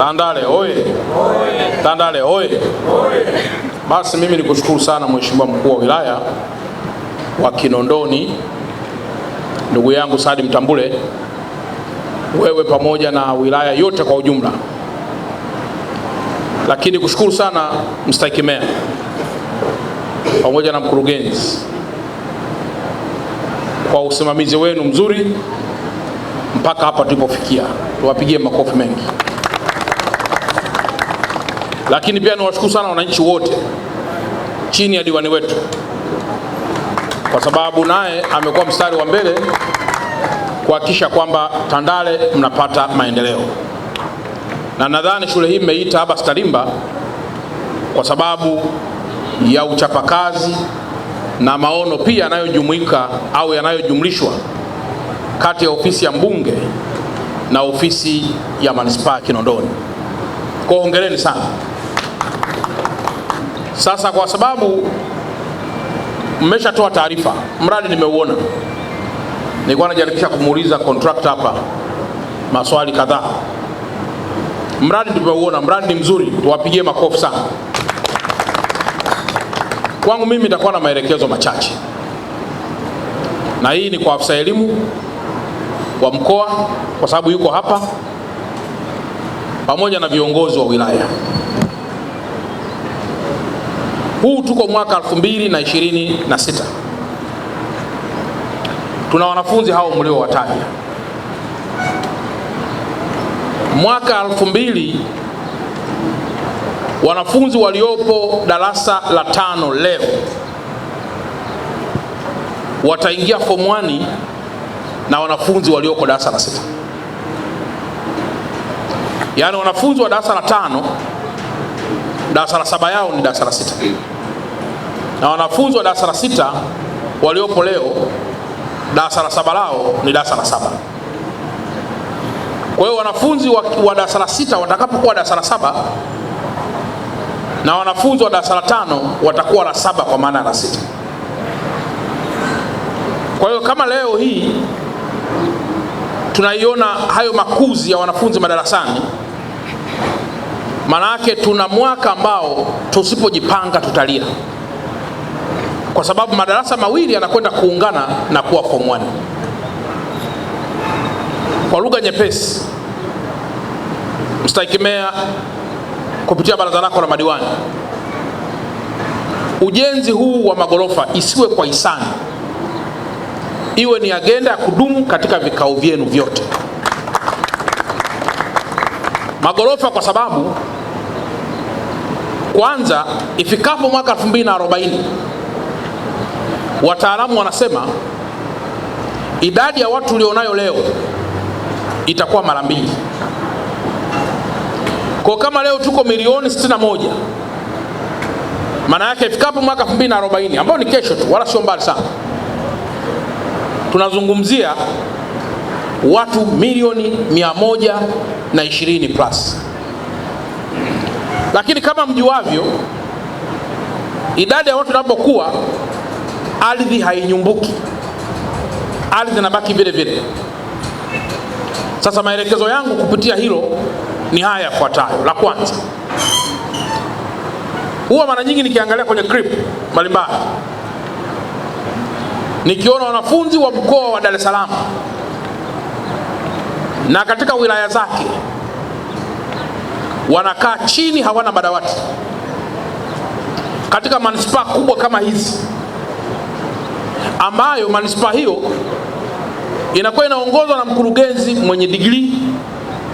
Tandale oye! Tandale oye! Basi mimi nikushukuru sana Mheshimiwa Mkuu wa Wilaya wa Kinondoni, ndugu yangu Saadi Mtambule, wewe pamoja na wilaya yote kwa ujumla. Lakini kushukuru sana Mstahiki Meya pamoja na mkurugenzi kwa usimamizi wenu mzuri mpaka hapa tulipofikia. Tuwapigie makofi mengi. Lakini pia niwashukuru sana wananchi wote chini ya diwani wetu, kwa sababu naye amekuwa mstari wa mbele kuhakikisha kwamba Tandale mnapata maendeleo. Na nadhani shule hii mmeita Abbas Tarimba kwa sababu ya uchapakazi na maono pia yanayojumuika au yanayojumlishwa kati ya ofisi ya mbunge na ofisi ya manispaa ya Kinondoni. Kwa hongereni sana. Sasa kwa sababu mmeshatoa taarifa, mradi nimeuona. Nilikuwa najaribisha kumuuliza contractor hapa maswali kadhaa. Mradi tumeuona, mradi ni mzuri, tuwapigie makofi sana. Kwangu mimi nitakuwa na maelekezo machache. Na hii ni kwa afisa elimu wa mkoa kwa sababu yuko hapa pamoja na viongozi wa wilaya. Huu tuko mwaka 2026. Tuna wanafunzi hao mliowataja. Mwaka 2000 wanafunzi waliopo darasa la 5 leo wataingia form 1 na wanafunzi walioko darasa la 6. Yaani wanafunzi wa darasa la 5 darasa la 7 yao ni darasa la 6. Na wanafunzi wa darasa la 6 waliopo leo darasa la 7 lao ni darasa la 7. Kwa hiyo wanafunzi wa darasa la 6 watakapokuwa darasa la 7 na wanafunzi wa darasa la 5 watakuwa la 7 kwa maana la 6. Kwa hiyo kama leo hii tunaiona hayo makuzi ya wanafunzi madarasani, maana yake tuna mwaka ambao tusipojipanga tutalia, kwa sababu madarasa mawili yanakwenda kuungana na kuwa form 1. Kwa lugha nyepesi, Mstahiki Meya kupitia baraza lako la madiwani, ujenzi huu wa magorofa isiwe kwa hisani, iwe ni agenda ya kudumu katika vikao vyenu vyote. Magorofa kwa sababu kwanza ifikapo mwaka 2040 wataalamu wanasema idadi ya watu ulionayo leo itakuwa mara 2. Kwa kama leo tuko milioni 61, maana yake ifikapo mwaka 2040 ambao ni kesho tu, wala sio mbali sana, tunazungumzia watu milioni 120 plus. Lakini kama mjuavyo, idadi ya watu inapokuwa, ardhi hainyumbuki, ardhi inabaki vile vile. Sasa maelekezo yangu kupitia hilo ni haya yafuatayo. La kwanza, huwa mara nyingi nikiangalia kwenye clip mbalimbali nikiona wanafunzi wa mkoa wa Dar es Salaam na katika wilaya zake wanakaa chini, hawana madawati. Katika manispaa kubwa kama hizi, ambayo manispaa hiyo inakuwa inaongozwa na mkurugenzi mwenye degree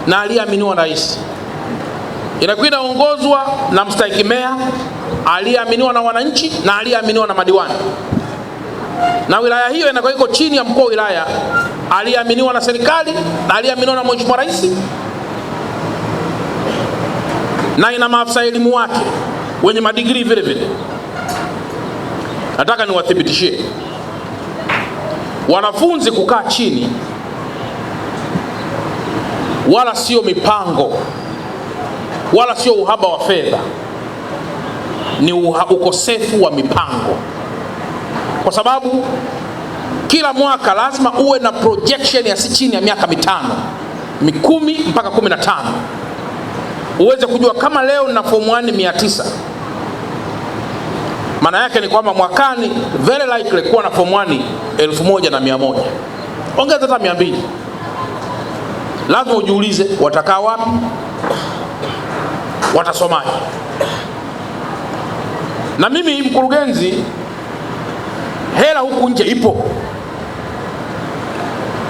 na aliyeaminiwa na rais, inakuwa inaongozwa na Mstahiki Meya aliyeaminiwa na wananchi na aliyeaminiwa na madiwani, na wilaya hiyo inakuwa iko chini ya mkuu wa wilaya aliyeaminiwa na serikali na aliyeaminiwa na Mheshimiwa Rais, na ina maafisa elimu wake wenye madigrii vile vile. Nataka niwathibitishie wanafunzi kukaa chini wala sio mipango wala sio uhaba wa fedha, ni ukosefu wa mipango, kwa sababu kila mwaka lazima uwe na projection ya si chini ya miaka 5, 10 mpaka 15 uweze kujua kama leo nina form 1 900, maana yake ni kwamba mwakani very likely kuwa na form 1 1100, ongeza hata 200. Lazima ujiulize watakaa wapi, watasomaje. Na mimi mkurugenzi, hela huku nje ipo,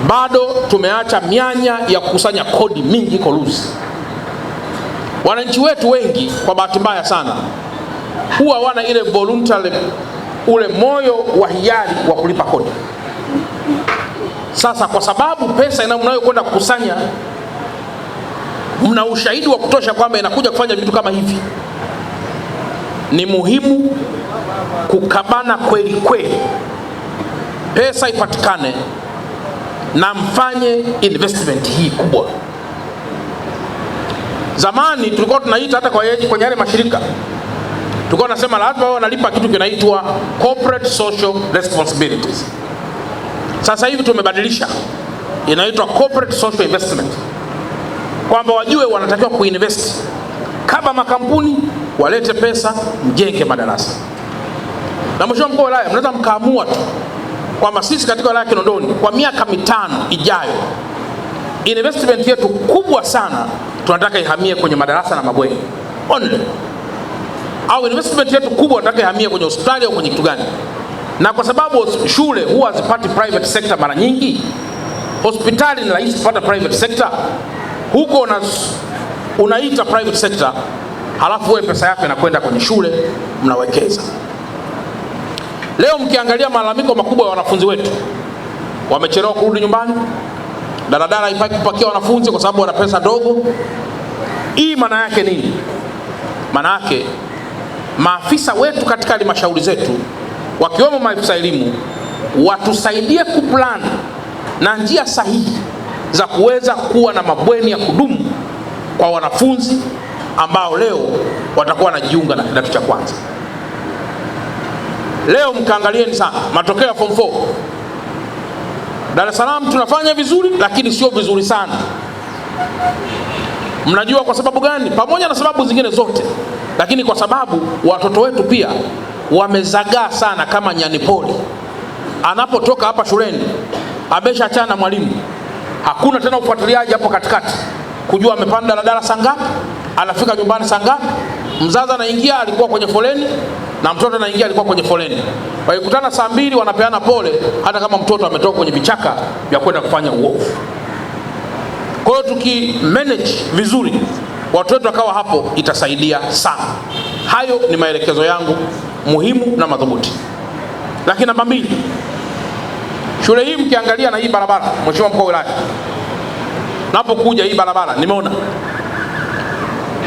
bado tumeacha mianya ya kukusanya kodi mingi iko loose. Wananchi wetu wengi kwa bahati mbaya sana huwa wana ile voluntary, ule moyo wa hiari wa kulipa kodi. Sasa kwa sababu pesa mnayokwenda kukusanya mna ushahidi wa kutosha kwamba inakuja kufanya vitu kama hivi, ni muhimu kukabana kweli kweli, pesa ipatikane na mfanye investment hii kubwa. Zamani tulikuwa tunaita hata kwenye yale mashirika tulikuwa tunasema lazima wao wanalipa kitu kinaitwa corporate social responsibilities. Sasa hivi tumebadilisha, inaitwa corporate social investment, kwamba wajue wanatakiwa kuinvest kama makampuni, walete pesa, mjenge madarasa. Na mheshimiwa mkuu wa wilaya, mnaweza mkaamua tu kwamba sisi katika wilaya ya Kinondoni kwa miaka 5 ijayo investment yetu kubwa sana tunataka ihamie kwenye madarasa na mabweni only, au investment yetu kubwa tunataka ihamie kwenye hospitali au kwenye kitu gani. Na kwa sababu shule huwa hazipati private sector mara nyingi, hospitali ni rahisi kupata private sector, huko unaita private sector, halafu wewe pesa yako inakwenda kwenye shule, mnawekeza. Leo mkiangalia malalamiko makubwa ya wanafunzi wetu, wamechelewa kurudi nyumbani, daladala haipaki kupakia wanafunzi kwa sababu wana pesa ndogo. Hii maana yake nini? Maana yake maafisa wetu katika halmashauri zetu, wakiwemo maafisa elimu, watusaidie kuplan na njia sahihi za kuweza kuwa na mabweni ya kudumu kwa wanafunzi ambao leo watakuwa wanajiunga na kidato cha kwanza. Leo mkaangalieni sana matokeo ya form 4. Dar es Salaam tunafanya vizuri, lakini sio vizuri sana. Mnajua kwa sababu gani? Pamoja na sababu zingine zote, lakini kwa sababu watoto wetu pia wamezagaa sana kama nyani pori. Anapotoka hapa shuleni ameshaachana na mwalimu, hakuna tena ufuatiliaji hapo katikati kujua amepanda daladala saa ngapi, anafika nyumbani saa ngapi. Mzazi anaingia alikuwa kwenye foleni na mtoto anaingia alikuwa kwenye foleni, wakikutana saa 2 wanapeana pole, hata kama mtoto ametoka kwenye vichaka vya kwenda kufanya uovu. Kwa hiyo tukimanage vizuri watu wetu wakawa hapo, itasaidia sana. Hayo ni maelekezo yangu muhimu na madhubuti. Lakini namba 2, shule hii mkiangalia na hii barabara, mheshimiwa mkuu wa wilaya, napokuja hii barabara nimeona,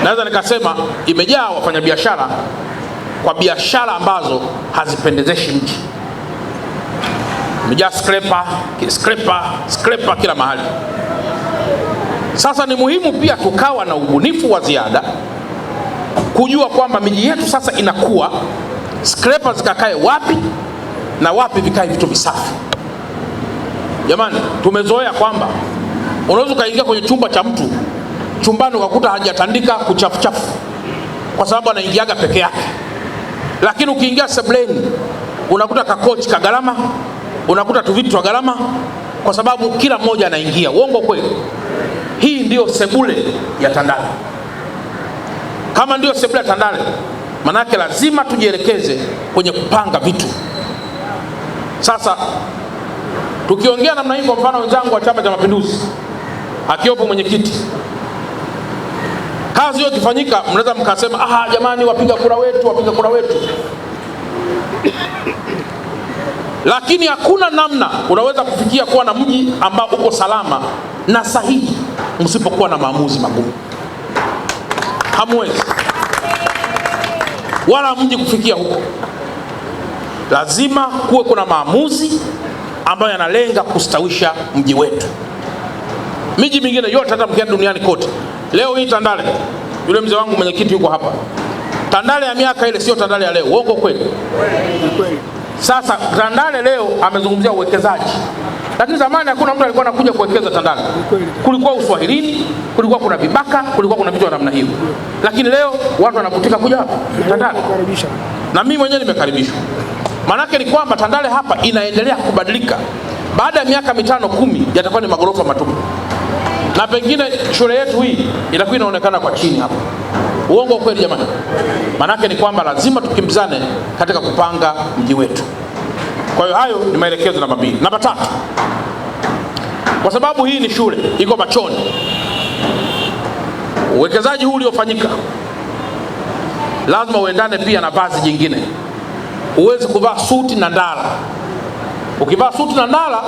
naweza nikasema imejaa wafanyabiashara kwa biashara ambazo hazipendezeshi mji. Imejaa scraper kila mahali. Sasa ni muhimu pia tukawa na ubunifu wa ziada kujua kwamba miji yetu sasa inakuwa, scraper zikakae wapi na wapi vikae vitu visafi. Jamani, tumezoea kwamba unaweza kaingia kwenye chumba cha mtu, chumbani ukakuta hajatandika kuchafu kwa sababu anaingiaga peke yake. Lakini ukiingia sebleni unakuta kakochi ka gharama, unakuta tu vitu vya gharama, kwa sababu kila mmoja anaingia. Uongo kweli? Hii ndio sebule ya Tandale. Kama ndio sebule ya Tandale, manake lazima tujielekeze kwenye kupanga vitu. Sasa tukiongea namna hii, kwa mfano wenzangu wa Chama cha Mapinduzi akiwepo mwenyekiti, kazi hiyo ikifanyika mnaweza mkasema jamani, wapiga kura wetu. Lakini hakuna namna unaweza kufikia kuwa na mji ambao uko salama na sahihi msipokuwa na maamuzi magumu. Hamwezi wala mji kufikia huko. Lazima kuwe kuna maamuzi ambayo yanalenga kustawisha mji wetu. Miji mingine yote hata mkienda duniani kote, leo hii Tandale, yule mzee wangu mwenyekiti yuko hapa, Tandale ya miaka ile sio Tandale ya leo. Uongo kweli? Sasa Tandale leo amezungumzia uwekezaji. Lakini zamani hakuna mtu alikuwa anakuja kuwekeza Tandale. Kulikuwa uswahilini, kulikuwa kuna vibaka, kulikuwa kuna vitu vya namna hiyo. Lakini leo watu wanakutika kuja hapa Tandale. Na mimi mwenyewe nimekaribishwa. Manake ni kwamba Tandale hapa inaendelea kubadilika. Baada ya miaka 5 10 yatakuwa ni magorofa matupu. Na pengine shule yetu hii itakuwa inaonekana kwa chini hapa. Uongo kweli jamani? Manake ni kwamba lazima tukimbizane katika kupanga mji wetu. Kwa hiyo hayo ni maelekezo namba 2. Namba 3. Kwa sababu hii ni shule iko Machoni, uwekezaji huu uliofanyika lazima uendane pia na vazi jingine. Uweze kuvaa suti na ndala. Ukivaa suti na ndala,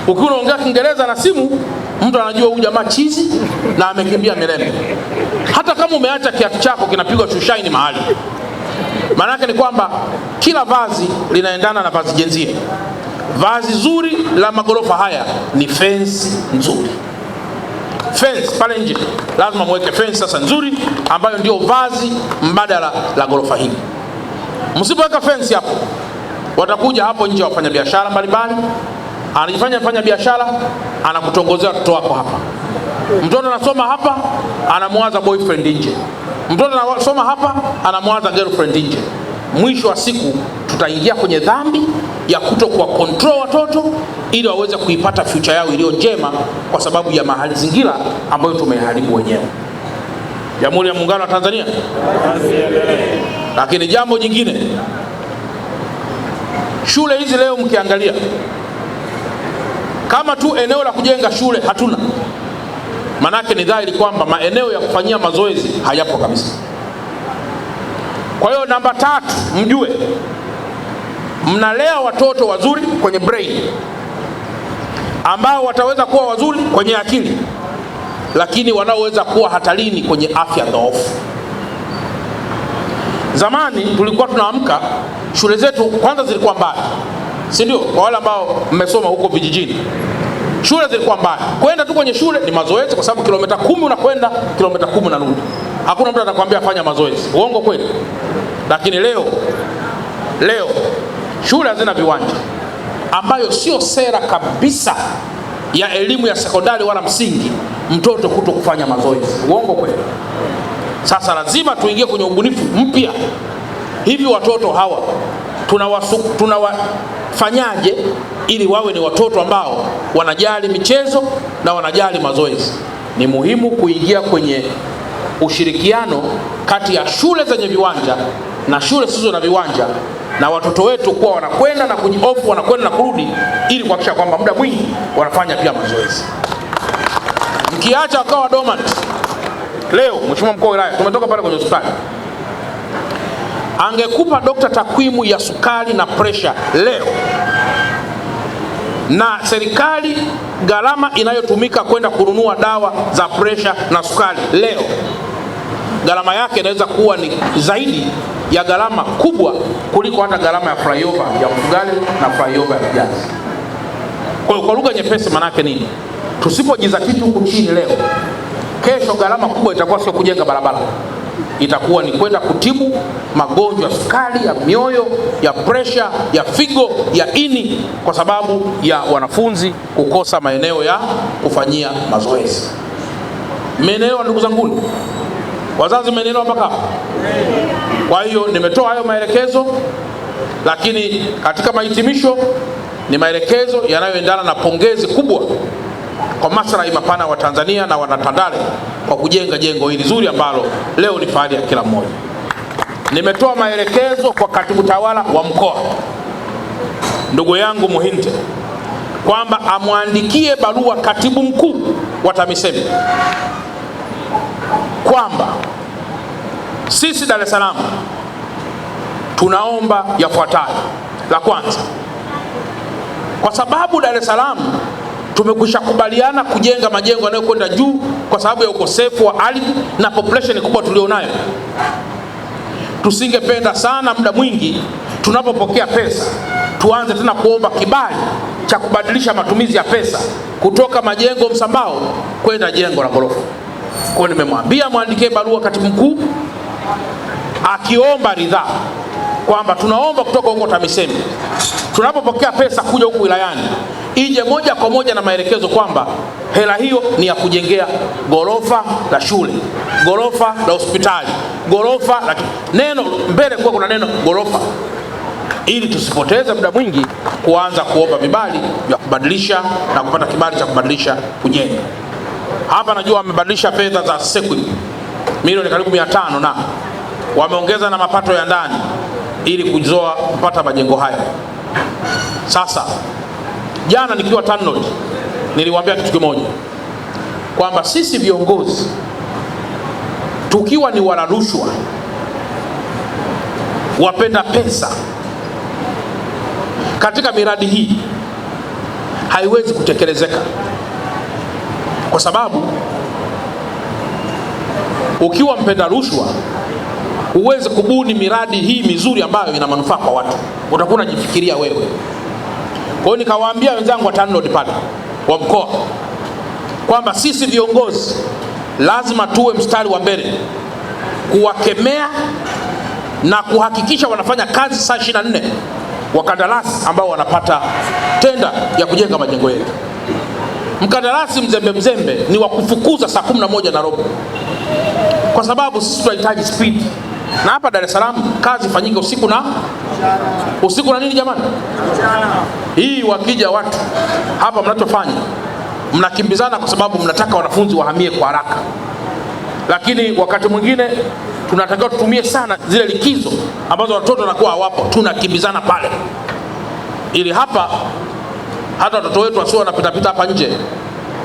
ukiwa unaongea Kiingereza na simu, mtu anajua huyu jamaa chizi na amekimbia Mirembe. Hata kama umeacha kiatu chako kinapigwa shushaini mahali. Maana yake ni kwamba kila vazi linaendana na vazi jenzie. Vazi zuri la magorofa haya ni fence nzuri. Fence pale nje lazima mweke fence sasa nzuri, ambayo ndio vazi mbadala la gorofa hili. Msipoweka fence hapo, watakuja hapo nje wafanya biashara mbalimbali. Anajifanya mfanya biashara, anakutongozea watoto wako hapa. Mtoto anasoma hapa, anamwaza boyfriend nje. Mtoto anasoma hapa, anamwaza girlfriend nje. Mwisho wa siku tutaingia kwenye dhambi ya kutokuwa control watoto ili waweze kuipata future yao iliyo njema, kwa sababu ya mazingira ambayo tumeharibu wenyewe. Jamhuri ya Muungano wa Tanzania. Lakini jambo jingine, shule hizi leo mkiangalia, kama tu eneo la kujenga shule hatuna, manake ni dhahiri kwamba maeneo ya kufanyia mazoezi hayapo kabisa. Kwa hiyo namba 3, mjue mnalea watoto wazuri kwenye brain, ambao wataweza kuwa wazuri kwenye akili, lakini wanaoweza kuwa hatarini kwenye afya dhaifu. Zamani tulikuwa tunaamka, shule zetu kwanza zilikuwa mbali, si ndio? Kwa wale ambao mmesoma huko vijijini, shule zilikuwa mbali. Kwenda tu kwenye shule ni mazoezi, kwa sababu kilomita 10 unakwenda, kilomita 10 unarudi. Hakuna mtu atakwambia fanya mazoezi. Uongo kweli? Lakini leo shule hazina viwanja, ambayo sio sera kabisa ya elimu ya sekondari wala msingi mtoto kuto kufanya mazoezi. Uongo kweli? Sasa lazima tuingie kwenye ubunifu mpya. Hivi watoto hawa tunawafanyaje ili wawe ni watoto ambao wanajali michezo na wanajali mazoezi? Ni muhimu kuingia kwenye ushirikiano kati ya shule zenye viwanja na shule zisizo na viwanja, na watoto wetu kuwa wanakwenda na kujiofu, wanakwenda na kurudi, ili kuhakikisha kwamba muda mwingi wanafanya pia mazoezi. Mkiacha wakawa dormant. Leo Mheshimiwa Mkuu wa Wilaya, tumetoka pale kwenye hospitali, angekupa dokta takwimu ya sukari na pressure leo, na serikali gharama inayotumika kwenda kununua dawa za pressure na sukari leo, gharama yake inaweza kuwa ni zaidi ya gharama kubwa kuliko hata gharama ya flyover ya Mfugale na flyover ya Kijazi. Kwa hiyo kwa lugha nyepesi, manake nini? Tusipojizatiti huku chini leo, kesho gharama kubwa itakuwa sio kujenga barabara, itakuwa ni kwenda kutibu magonjwa ya sukari, ya mioyo, ya pressure, ya figo, ya ini, kwa sababu ya wanafunzi kukosa maeneo ya kufanyia mazoezi. Mmenielewa ndugu zangu? Wazazi mmenielewa mpaka hapa? Kwa hiyo nimetoa hayo maelekezo, lakini katika mahitimisho ni maelekezo yanayoendana na pongezi kubwa kwa maslahi mapana wa Tanzania na wanatandale kwa kujenga jengo hili zuri ambalo leo ni fahari ya kila mmoja. Nimetoa maelekezo kwa katibu tawala wa mkoa, ndugu yangu Muhinte, kwamba amwandikie barua katibu mkuu wa TAMISEMI kwamba sisi Dar es Salaam tunaomba yafuatayo. La kwanza, kwa sababu Dar es Salaam tumekwisha kubaliana kujenga majengo yanayokwenda juu kwa sababu ya ukosefu wa ardhi na population kubwa tulionayo, tusingependa sana muda mwingi tunapopokea pesa tuanze tena kuomba kibali cha kubadilisha matumizi ya pesa kutoka majengo msambao kwenda jengo la ghorofa. Kwa nimemwambia muandikie barua katibu mkuu akiomba ridhaa kwamba tunaomba kutoka huko TAMISEMI tunapopokea pesa kuja huku wilayani ije moja kwa moja na maelekezo kwamba hela hiyo ni ya kujengea gorofa la shule, gorofa la hospitali, gorofa la neno mbele, kwa kuna neno gorofa, ili tusipoteze muda mwingi kuanza kuomba vibali vya kubadilisha na kupata kibali cha kubadilisha kujenga. Hapa najua wamebadilisha fedha za SEQUIP milioni karibu 500 na wameongeza na mapato ya ndani ili kuzoa kupata majengo haya. Sasa jana nikiwa TANROADS niliwaambia kitu kimoja, kwamba sisi viongozi tukiwa ni wala rushwa, wapenda pesa, katika miradi hii haiwezi kutekelezeka, kwa sababu ukiwa mpenda rushwa huwezi kubuni miradi hii mizuri ambayo ina manufaa kwa watu, utakuwa unajifikiria wewe. Kwa hiyo nikawaambia wenzangu wa TANROADS pale wa mkoa kwamba sisi viongozi lazima tuwe mstari wa mbele kuwakemea na kuhakikisha wanafanya kazi saa 24 wakandarasi ambao wanapata tenda ya kujenga majengo yetu. Mkandarasi mzembe ni wa kufukuza saa 11:15, kwa sababu sisi tunahitaji speed. Na hapa Dar es Salaam kazi fanyike usiku na nini jamani? Hii wakija watu hapa, mnachofanya mnakimbizana kwa sababu mnataka wanafunzi wahamie kwa haraka, lakini wakati mwingine tunatakiwa tutumie sana zile likizo ambazo watoto wanakuwa hawapo, tunakimbizana pale, ili hapa hata watoto wetu wasio wanapita hapa nje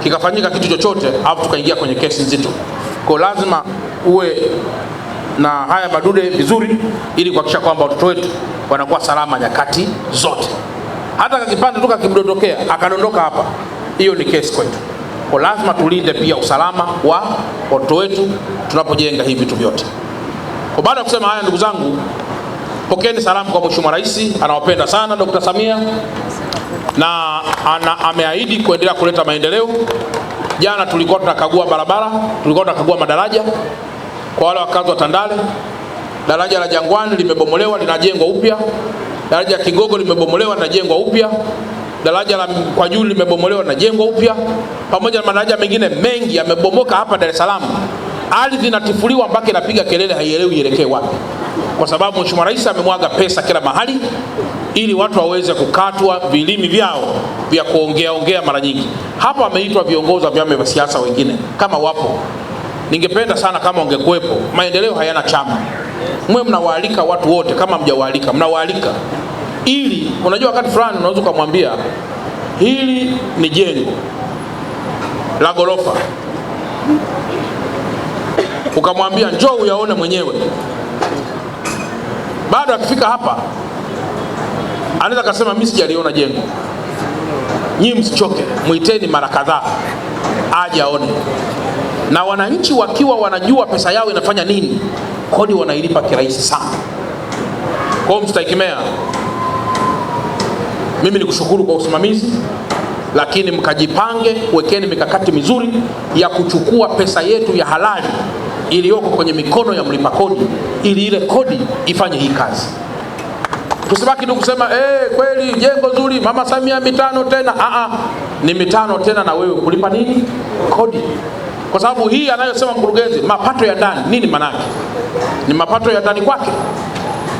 kikafanyika kitu chochote au tukaingia kwenye kesi nzito. Kwa lazima uwe na haya madude vizuri ili kuhakikisha kwamba watoto wetu wanakuwa salama nyakati zote. Hata kipande tu kakimdondokea akadondoka hapa, hiyo ni kesi kwetu. Kwa lazima tulinde pia usalama wa watoto wetu tunapojenga hivi vitu vyote. Kwa baada ya kusema haya, ndugu zangu, pokeeni salamu kwa Mheshimiwa Rais, anawapenda sana Dr. Samia na ameahidi kuendelea kuleta maendeleo. Jana tulikuwa tunakagua barabara, tulikuwa tunakagua madaraja. Kwa wale wakazi wa Tandale, daraja la Jangwani limebomolewa linajengwa upya, daraja la Kigogo limebomolewa linajengwa upya, daraja la Kwajuli limebomolewa linajengwa upya, pamoja na madaraja mengine mengi yamebomoka hapa Dar es Salaam. Ardhi inatifuliwa mpaka inapiga kelele, haielewi ielekee wapi, kwa sababu Mheshimiwa Rais amemwaga pesa kila mahali ili watu waweze kukatwa vilimi vyao vya kuongea mara nyingi. Hapa ameitwa viongozi wa vyama vya siasa wengine, kama wapo ningependa sana kama ungekuepo. Maendeleo hayana chama, mwe mnawaalika watu wote, kama mjawaalika mnawaalika, ili unajua wakati fulani unaweza kumwambia hili ni jengo la gorofa, ukamwambia njoo uyaone mwenyewe. Baada akifika hapa anaweza kusema mimi sijaliona jengo. Nyinyi msichoke, muiteni mara kadhaa aje aone. Na wananchi wakiwa wanajua pesa yao inafanya nini, kodi wanailipa kirahisi sana. Kwa hiyo Mstahiki Meya, mimi nikushukuru kwa usimamizi, lakini mkajipange, wekeni mikakati mizuri ya kuchukua pesa yetu ya halali iliyoko kwenye mikono ya mlipa kodi, ili ile kodi ifanye hii kazi. Tusibaki tu kusema kweli jengo zuri Mama Samia 5 tena. Ni 5 tena na wewe kulipa nini? Kodi. Kwa sababu hii anayosema mkurugenzi, mapato ya ndani, nini maana yake? Ni mapato ya ndani kwake?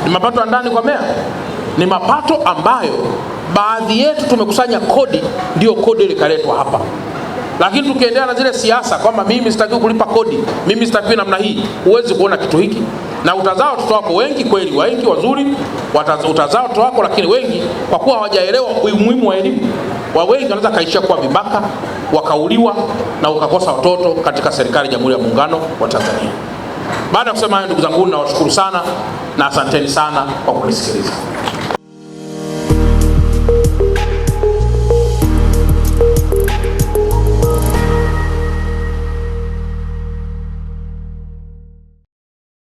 Ni mapato ya ndani kwa meya? Ni mapato ambayo baadhi yetu tumekusanya kodi, ndio kodi ile kaletwa hapa. Lakini tukiendelea na zile siasa kwamba mimi sitaki kulipa kodi, mimi sitaki namna hii, huwezi kuona kitu hiki. Na utazaa watoto wako wengi kweli, wengi wazuri, utazaa watoto wako, lakini wengi kwa kuwa hawajaelewa umuhimu wa elimu, wengi wanaweza kaishia kuwa vibaka, wakauliwa na ukakosa watoto katika serikali ya Jamhuri ya Muungano wa Tanzania. Baada ya kusema hayo, ndugu zangu, nawashukuru sana na asanteni sana kwa kunisikiliza.